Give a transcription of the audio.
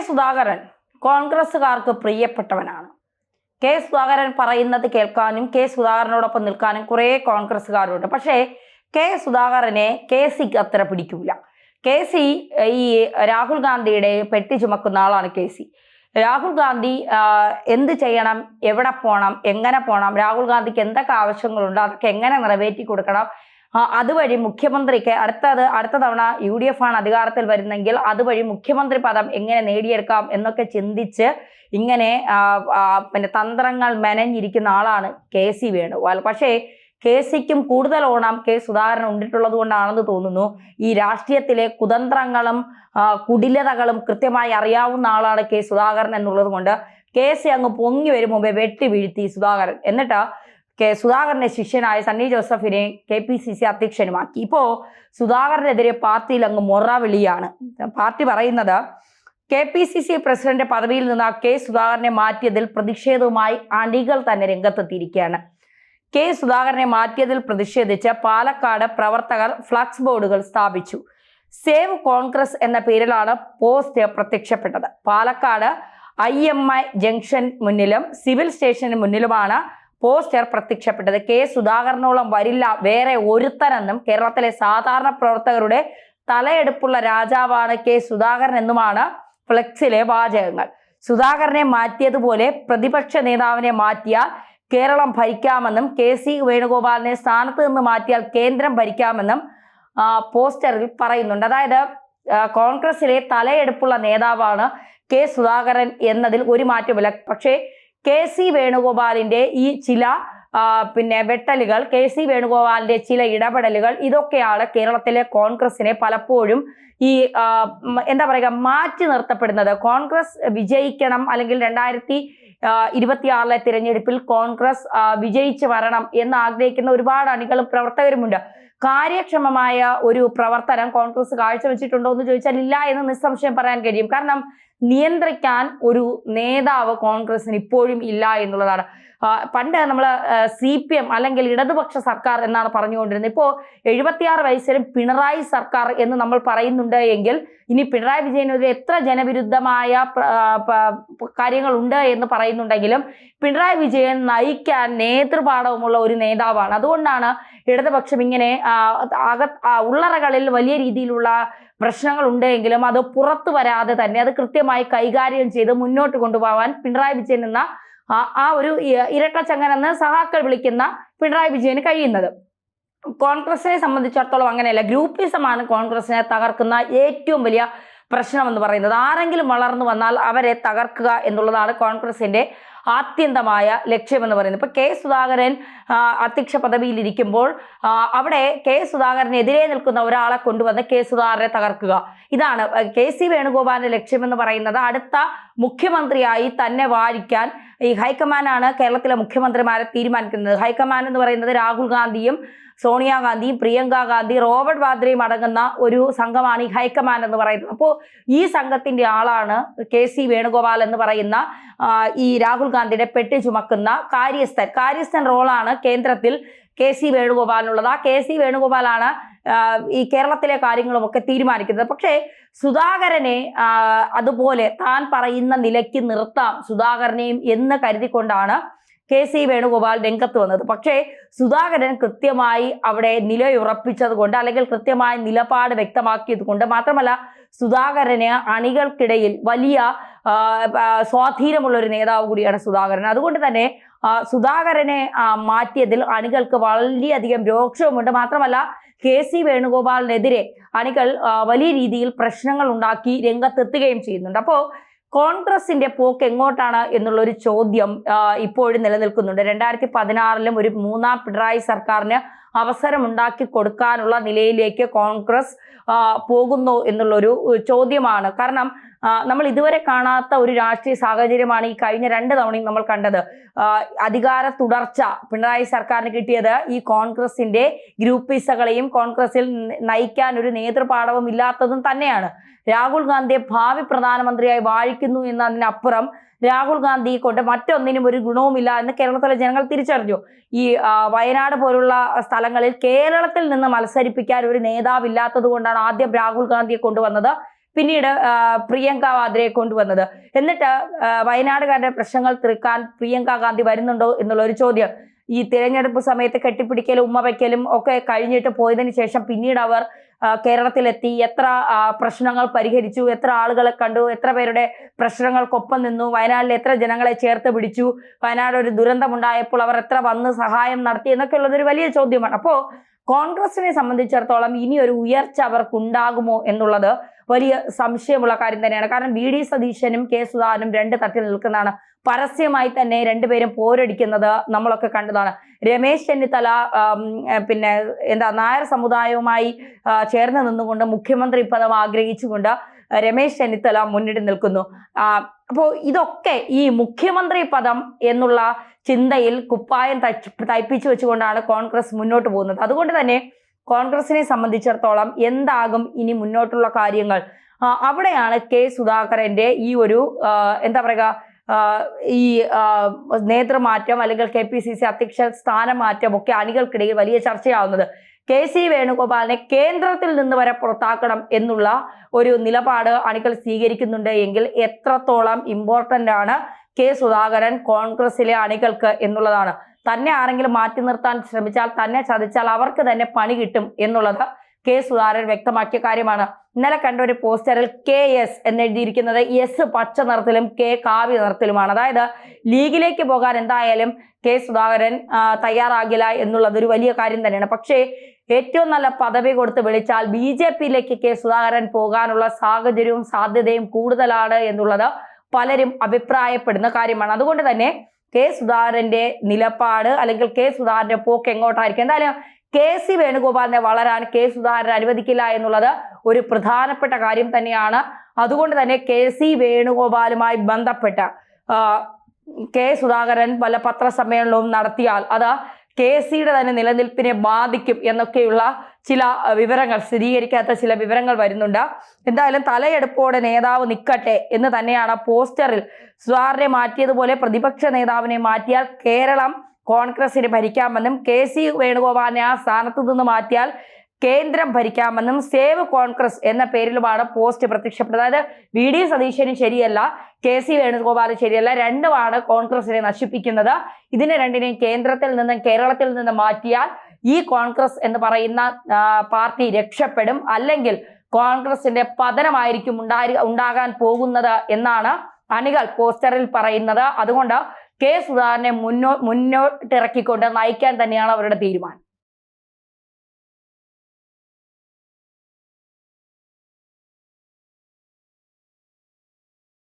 Sudhakaran കോൺഗ്രസുകാർക്ക് പ്രിയപ്പെട്ടവനാണ്. K Sudhakaran പറയുന്നത് കേൾക്കാനും K സുധാകരനോടൊപ്പം നിൽക്കാനും കുറേ കോൺഗ്രസുകാരുണ്ട്. പക്ഷേ കെ സുധാകരനെ കെ സിക്ക് അത്ര പിടിക്കൂല. കെ സി ഈ രാഹുൽ ഗാന്ധിയുടെ പെട്ടി ചുമക്കുന്ന ആളാണ്. കെ സി രാഹുൽ ഗാന്ധി എന്ത് ചെയ്യണം, എവിടെ പോകണം, എങ്ങനെ പോകണം, രാഹുൽ ഗാന്ധിക്ക് എന്തൊക്കെ ആവശ്യങ്ങളുണ്ട്, അതൊക്കെ എങ്ങനെ നിറവേറ്റി കൊടുക്കണം, അതുവഴി മുഖ്യമന്ത്രിക്ക് അടുത്ത തവണ UDF ആണ് അധികാരത്തിൽ വരുന്നെങ്കിൽ അതുവഴി മുഖ്യമന്ത്രി പദം എങ്ങനെ നേടിയെടുക്കാം എന്നൊക്കെ ചിന്തിച്ച് ഇങ്ങനെ പിന്നെ തന്ത്രങ്ങൾ മെനഞ്ഞിരിക്കുന്ന ആളാണ് KC വേണുഗോപാൽ. പക്ഷേ KCക്കും കൂടുതൽ ഓണം കെ സുധാകരൻ ഉണ്ടിട്ടുള്ളത് കൊണ്ടാണെന്ന് തോന്നുന്നു. ഈ രാഷ്ട്രീയത്തിലെ കുതന്ത്രങ്ങളും കുടിലതകളും കൃത്യമായി അറിയാവുന്ന ആളാണ് കെ സുധാകരൻ എന്നുള്ളത് കൊണ്ട് KC അങ്ങ് പൊങ്ങി വരും മുമ്പേ വെട്ടി വീഴ്ത്തി സുധാകരൻ. എന്നിട്ട് സുധാകരന്റെ ശിഷ്യനായ സണ്ണി ജോസഫിനെ KPCC അധ്യക്ഷനുമാക്കി. ഇപ്പോ സുധാകരനെതിരെ പാർട്ടിയിൽ അങ്ങ് മൊറവിളിയാണ്. പാർട്ടി പറയുന്നത് KPCC പ്രസിഡന്റ് പദവിയിൽ നിന്ന് കെ സുധാകരനെ മാറ്റിയതിൽ പ്രതിഷേധവുമായി അണികൾ തന്നെ രംഗത്തെത്തിയിരിക്കുകയാണ്. കെ സുധാകരനെ മാറ്റിയതിൽ പ്രതിഷേധിച്ച് പാലക്കാട് പ്രവർത്തകർ ഫ്ലക്സ് ബോർഡുകൾ സ്ഥാപിച്ചു. സേവ് കോൺഗ്രസ് എന്ന പേരിലാണ് പോസ്റ്റ് പ്രത്യക്ഷപ്പെട്ടത്. പാലക്കാട് IMI ജംഗ്ഷൻ മുന്നിലും സിവിൽ സ്റ്റേഷന് മുന്നിലുമാണ് പോസ്റ്റർ പ്രത്യക്ഷപ്പെട്ടത്. കെ സുധാകരനോളം വരില്ല വേറെ ഒരുത്തനെന്നും കേരളത്തിലെ സാധാരണ പ്രവർത്തകരുടെ തലയെടുപ്പുള്ള രാജാവാണ് കെ സുധാകരൻ എന്നുമാണ് ഫ്ലെക്സിലെ വാചകങ്ങൾ. സുധാകരനെ മാറ്റിയതുപോലെ പ്രതിപക്ഷ നേതാവിനെ മാറ്റിയാൽ കേരളം ഭരിക്കാമെന്നും KC വേണുഗോപാലിനെ സ്ഥാനത്ത് നിന്ന് മാറ്റിയാൽ കേന്ദ്രം ഭരിക്കാമെന്നും പോസ്റ്ററിൽ പറയുന്നുണ്ട്. അതായത് കോൺഗ്രസിലെ തലയെടുപ്പുള്ള നേതാവാണ് കെ സുധാകരൻ എന്നതിൽ ഒരു മാറ്റമില്ല. പക്ഷേ KC വേണുഗോപാലിന്റെ ഈ ചില വെട്ടലുകൾ, KC വേണുഗോപാലിന്റെ ചില ഇടപെടലുകൾ, ഇതൊക്കെയാണ് കേരളത്തിലെ കോൺഗ്രസിനെ പലപ്പോഴും ഈ എന്താ പറയുക മാറ്റി നിർത്തപ്പെടുന്നത്. കോൺഗ്രസ് വിജയിക്കണം, അല്ലെങ്കിൽ 2026 തിരഞ്ഞെടുപ്പിൽ കോൺഗ്രസ് വിജയിച്ചു വരണം എന്ന് ആഗ്രഹിക്കുന്ന ഒരുപാട് അണികളും പ്രവർത്തകരുമുണ്ട്. കാര്യക്ഷമമായ ഒരു പ്രവർത്തനം കോൺഗ്രസ് കാഴ്ചവെച്ചിട്ടുണ്ടോ എന്ന് ചോദിച്ചാൽ ഇല്ല എന്ന് നിസ്സംശയം പറയാൻ കഴിയും. കാരണം നിയന്ത്രിക്കാൻ ഒരു നേതാവ് കോൺഗ്രസിന് ഇപ്പോഴും ഇല്ല എന്നുള്ളതാണ്. പണ്ട് നമ്മൾ CPM അല്ലെങ്കിൽ ഇടതുപക്ഷ സർക്കാർ എന്നാണ് പറഞ്ഞുകൊണ്ടിരുന്നത്. ഇപ്പോൾ 76 വയസ്സിലും പിണറായി സർക്കാർ എന്ന് നമ്മൾ പറയുന്നുണ്ട് എങ്കിൽ ഇനി പിണറായി വിജയനെതിരെ എത്ര ജനവിരുദ്ധമായ കാര്യങ്ങൾ ഉണ്ട് എന്ന് പറയുന്നുണ്ടെങ്കിലും പിണറായി വിജയൻ നയിക്കാൻ നേതൃപാഠവുമുള്ള ഒരു നേതാവാണ്. അതുകൊണ്ടാണ് ഇടതുപക്ഷം ഇങ്ങനെ ഉള്ളറകളിൽ വലിയ രീതിയിലുള്ള പ്രശ്നങ്ങൾ ഉണ്ടെങ്കിലും അത് പുറത്തു വരാതെ തന്നെ അത് കൃത്യമായി കൈകാര്യം ചെയ്ത് മുന്നോട്ട് കൊണ്ടുപോകാൻ പിണറായി വിജയൻ എന്ന ഒരു ഇരട്ടച്ചങ്ങനെന്ന് സഹാക്കൾ വിളിക്കുന്ന പിണറായി വിജയന് കഴിയുന്നത്. കോൺഗ്രസിനെ സംബന്ധിച്ചിടത്തോളം അങ്ങനെയല്ല. ഗ്രൂപ്പിസമാണ് കോൺഗ്രസിനെ തകർക്കുന്ന ഏറ്റവും വലിയ പ്രശ്നമെന്ന് പറയുന്നത്. ആരെങ്കിലും വളർന്നു വന്നാൽ അവരെ തകർക്കുക എന്നുള്ളതാണ് കോൺഗ്രസിന്റെ ആത്യന്തമായ ലക്ഷ്യമെന്ന് പറയുന്നത്. ഇപ്പൊ കെ സുധാകരൻ അധ്യക്ഷ പദവിയിൽ ഇരിക്കുമ്പോൾ അവിടെ കെ സുധാകരനെതിരെ നിൽക്കുന്ന ഒരാളെ കൊണ്ടുവന്ന് കെ സുധാകരനെ തകർക്കുക, ഇതാണ് KC വേണുഗോപാലിന്റെ ലക്ഷ്യമെന്ന് പറയുന്നത്. അടുത്ത മുഖ്യമന്ത്രിയായി തന്നെ വാഴിക്കാൻ ഈ ഹൈക്കമാൻഡാണ് കേരളത്തിലെ മുഖ്യമന്ത്രിമാരെ തീരുമാനിക്കുന്നത്. ഹൈക്കമാൻഡ് എന്ന് പറയുന്നത് രാഹുൽ ഗാന്ധിയും സോണിയാഗാന്ധിയും പ്രിയങ്ക ഗാന്ധി റോബർട്ട് വാദ്രയും അടങ്ങുന്ന ഒരു സംഘമാണ് ഈ ഹൈക്കമാൻഡ് എന്ന് പറയുന്നത്. അപ്പോൾ ഈ സംഘത്തിന്റെ ആളാണ് KC വേണുഗോപാൽ എന്ന് പറയുന്ന ഈ രാഹുൽ ഗാന്ധിയുടെ പെട്ടി ചുമക്കുന്ന കാര്യസ്ഥൻ റോളാണ് കേന്ദ്രത്തിൽ KC വേണുഗോപാലിനുള്ളത്. ആ KC വേണുഗോപാലാണ് ഈ കേരളത്തിലെ കാര്യങ്ങളുമൊക്കെ തീരുമാനിക്കുന്നത്. പക്ഷേ സുധാകരനെ അതുപോലെ താൻ പറയുന്ന നിലയ്ക്ക് നിർത്താം സുധാകരനെയും എന്ന് കരുതിക്കൊണ്ടാണ് KC വേണുഗോപാൽ രംഗത്ത് വന്നത്. പക്ഷേ സുധാകരൻ കൃത്യമായി അവിടെ നിലയുറപ്പിച്ചത് കൊണ്ട്, അല്ലെങ്കിൽ കൃത്യമായ നിലപാട് വ്യക്തമാക്കിയത് കൊണ്ട്, മാത്രമല്ല സുധാകരന് അണികൾക്കിടയിൽ വലിയ സ്വാധീനമുള്ള ഒരു നേതാവ് കൂടിയാണ് സുധാകരൻ. അതുകൊണ്ട് തന്നെ സുധാകരനെ മാറ്റിയതിൽ അണികൾക്ക് വളരെയധികം രോക്ഷവുമുണ്ട്. മാത്രമല്ല KC വേണുഗോപാലിനെതിരെ അണികൾ വലിയ രീതിയിൽ പ്രശ്നങ്ങൾ ഉണ്ടാക്കി രംഗത്തെത്തുകയും ചെയ്യുന്നുണ്ട്. അപ്പോൾ കോൺഗ്രസിന്റെ പോക്ക് എങ്ങോട്ടാണ് എന്നുള്ളൊരു ചോദ്യം ഇപ്പോഴും നിലനിൽക്കുന്നുണ്ട്. 2016 ഒരു മൂന്നാം പിണറായി സർക്കാരിന് അവസരം ഉണ്ടാക്കി കൊടുക്കാനുള്ള നിലയിലേക്ക് കോൺഗ്രസ് പോകുന്നു എന്നുള്ളൊരു ചോദ്യമാണ്. കാരണം നമ്മൾ ഇതുവരെ കാണാത്ത ഒരു രാഷ്ട്രീയ സാഹചര്യമാണ് ഈ കഴിഞ്ഞ 2 തവണയും നമ്മൾ കണ്ടത്. അധികാര തുടർച്ച പിണറായി സർക്കാരിന് കിട്ടിയത് ഈ കോൺഗ്രസിന്റെ ഗ്രൂപ്പിസകളെയും കോൺഗ്രസിൽ നയിക്കാൻ ഒരു നേതൃപാഠവും ഇല്ലാത്തതും തന്നെയാണ്. രാഹുൽ ഗാന്ധിയെ ഭാവി പ്രധാനമന്ത്രിയായി വാഴിക്കുന്നു എന്നതിനപ്പുറം രാഹുൽ ഗാന്ധി കൊണ്ട് മറ്റൊന്നിനും ഒരു ഗുണവുമില്ല എന്ന് കേരളത്തിലെ ജനങ്ങൾ തിരിച്ചറിഞ്ഞു. ഈ വയനാട് പോലുള്ള സ്ഥലങ്ങളിൽ കേരളത്തിൽ നിന്ന് മത്സരിപ്പിക്കാൻ ഒരു നേതാവില്ലാത്തത് കൊണ്ടാണ് ആദ്യം രാഹുൽ ഗാന്ധിയെ കൊണ്ടുവന്നത്. പിന്നീട് പ്രിയങ്ക വാദ്രയെ കൊണ്ടുവന്നത്. എന്നിട്ട് വയനാടുകാരുടെ പ്രശ്നങ്ങൾ തീർക്കാൻ പ്രിയങ്ക ഗാന്ധി വരുന്നുണ്ടോ എന്നുള്ള ഒരു ചോദ്യം ഈ തിരഞ്ഞെടുപ്പ് സമയത്ത് കെട്ടിപ്പിടിക്കലും ഉമ്മ വയ്ക്കലും ഒക്കെ കഴിഞ്ഞിട്ട് പോയതിനു ശേഷം പിന്നീട് അവർ കേരളത്തിലെത്തി എത്ര പ്രശ്നങ്ങൾ പരിഹരിച്ചു, എത്ര ആളുകളെ കണ്ടു, എത്ര പേരുടെ പ്രശ്നങ്ങൾക്കൊപ്പം നിന്നു, വയനാട്ടിൽ എത്ര ജനങ്ങളെ ചേർത്ത് പിടിച്ചു, വയനാട് ഒരു ദുരന്തമുണ്ടായപ്പോൾ അവർ എത്ര വന്ന് സഹായം നടത്തി എന്നൊക്കെ ഉള്ളതൊരു വലിയ ചോദ്യമാണ്. അപ്പോൾ കോൺഗ്രസിനെ സംബന്ധിച്ചിടത്തോളം ഇനി ഒരു ഉയർച്ച അവർക്കുണ്ടാകുമോ എന്നുള്ളത് വലിയ സംശയമുള്ള കാര്യം തന്നെയാണ്. കാരണം വി.ഡി. സതീശനും കെ സുധാകരനും രണ്ട് തട്ടിൽ നിൽക്കുന്നതാണ്. പരസ്യമായി തന്നെ രണ്ടുപേരും പോരടിക്കുന്നത് നമ്മളൊക്കെ കണ്ടതാണ്. രമേശ് ചെന്നിത്തല പിന്നെ നായർ സമുദായവുമായി ചേർന്ന് നിന്നുകൊണ്ട് മുഖ്യമന്ത്രി പദം ആഗ്രഹിച്ചുകൊണ്ട് രമേശ് ചെന്നിത്തല മുന്നിട്ട് നിൽക്കുന്നു. അപ്പോൾ ഇതൊക്കെ ഈ മുഖ്യമന്ത്രി പദം എന്നുള്ള ചിന്തയിൽ കുപ്പായം തയ്പ്പിച്ചു വെച്ചുകൊണ്ടാണ് കോൺഗ്രസ് മുന്നോട്ട് പോകുന്നത്. അതുകൊണ്ട് തന്നെ കോൺഗ്രസിനെ സംബന്ധിച്ചിടത്തോളം എന്താകും ഇനി മുന്നോട്ടുള്ള കാര്യങ്ങൾ, അവിടെയാണ് കെ സുധാകരന്റെ ഈ ഒരു ഈ നേതൃമാറ്റം അല്ലെങ്കിൽ KPCC അധ്യക്ഷ സ്ഥാനമാറ്റം ഒക്കെ അണികൾക്കിടയിൽ വലിയ ചർച്ചയാവുന്നത്. KC വേണുഗോപാലിനെ കേന്ദ്രത്തിൽ നിന്ന് വരെ പുറത്താക്കണം എന്നുള്ള ഒരു നിലപാട് അണികൾ സ്വീകരിക്കുന്നുണ്ട് എങ്കിൽ എത്രത്തോളം ഇമ്പോർട്ടൻ്റ് ആണ് കെ സുധാകരൻ കോൺഗ്രസിലെ അണികൾക്ക് എന്നുള്ളതാണ്. തന്നെ ആരെങ്കിലും മാറ്റി നിർത്താൻ ശ്രമിച്ചാൽ, തന്നെ ചതിച്ചാൽ അവർക്ക് തന്നെ പണി കിട്ടും എന്നുള്ളത് കെ സുധാകരൻ വ്യക്തമാക്കിയ കാര്യമാണ്. ഇന്നലെ കണ്ട ഒരു പോസ്റ്ററിൽ KS എന്നെഴുതിയിരിക്കുന്നത് S പച്ച നിറത്തിലും K കാവ്യ നിറത്തിലുമാണ്. അതായത് ലീഗിലേക്ക് പോകാൻ എന്തായാലും കെ സുധാകരൻ തയ്യാറാകില്ല എന്നുള്ളത് ഒരു വലിയ കാര്യം തന്നെയാണ്. പക്ഷേ ഏറ്റവും നല്ല പദവി കൊടുത്ത് വിളിച്ചാൽ BJPയിലേക്ക് കെ സുധാകരൻ പോകാനുള്ള സാഹചര്യവും സാധ്യതയും കൂടുതലാണ് എന്നുള്ളത് പലരും അഭിപ്രായപ്പെടുന്ന കാര്യമാണ്. അതുകൊണ്ട് തന്നെ കെ സുധാകരന്റെ നിലപാട് അല്ലെങ്കിൽ കെ സുധാകരന്റെ പോക്ക് എങ്ങോട്ടായിരിക്കും, എന്തായാലും KC വേണുഗോപാലിനെ വളരാൻ കെ സുധാകരൻ അനുവദിക്കില്ല എന്നുള്ളത് ഒരു പ്രധാനപ്പെട്ട കാര്യം തന്നെയാണ്. അതുകൊണ്ട് തന്നെ KC വേണുഗോപാലുമായി ബന്ധപ്പെട്ട കെ സുധാകരൻ പല പത്രസമ്മേളനവും നടത്തിയാൽ അത് KCയുടെ തന്നെ നിലനിൽപ്പിനെ ബാധിക്കും എന്നൊക്കെയുള്ള ചില വിവരങ്ങൾ, സ്ഥിരീകരിക്കാത്ത ചില വിവരങ്ങൾ വരുന്നുണ്ട്. എന്തായാലും തലയെടുപ്പോടെ നേതാവ് നിൽക്കട്ടെ എന്ന് തന്നെയാണ് പോസ്റ്ററിൽ. സുധാകരനെ മാറ്റിയതുപോലെ പ്രതിപക്ഷ നേതാവിനെ മാറ്റിയാൽ കേരളം കോൺഗ്രസിന് ഭരിക്കാമെന്നും KC വേണുഗോപാലിനെ ആ സ്ഥാനത്ത് നിന്ന് മാറ്റിയാൽ കേന്ദ്രം ഭരിക്കാമെന്നും സേവ് കോൺഗ്രസ് എന്ന പേരിലുമാണ് പോസ്റ്റ് പ്രത്യക്ഷപ്പെട്ടത്. അതായത് വി.ഡി. സതീശനും ശരിയല്ല, KC വേണുഗോപാലും ശരിയല്ല, രണ്ടുമാണ് കോൺഗ്രസിനെ നശിപ്പിക്കുന്നത്. ഇതിനെ രണ്ടിനെയും കേന്ദ്രത്തിൽ നിന്നും കേരളത്തിൽ നിന്നും മാറ്റിയാൽ ഈ കോൺഗ്രസ് എന്ന് പറയുന്ന പാർട്ടി രക്ഷപ്പെടും, അല്ലെങ്കിൽ കോൺഗ്രസിന്റെ പതനമായിരിക്കും ഉണ്ടാകാൻ പോകുന്നത് എന്നാണ് അണികൾ പോസ്റ്ററിൽ പറയുന്നത്. അതുകൊണ്ട് കെ സുധാകരനെ മുന്നോട്ടിറക്കിക്കൊണ്ട് നയിക്കാൻ തന്നെയാണ് അവരുടെ തീരുമാനം.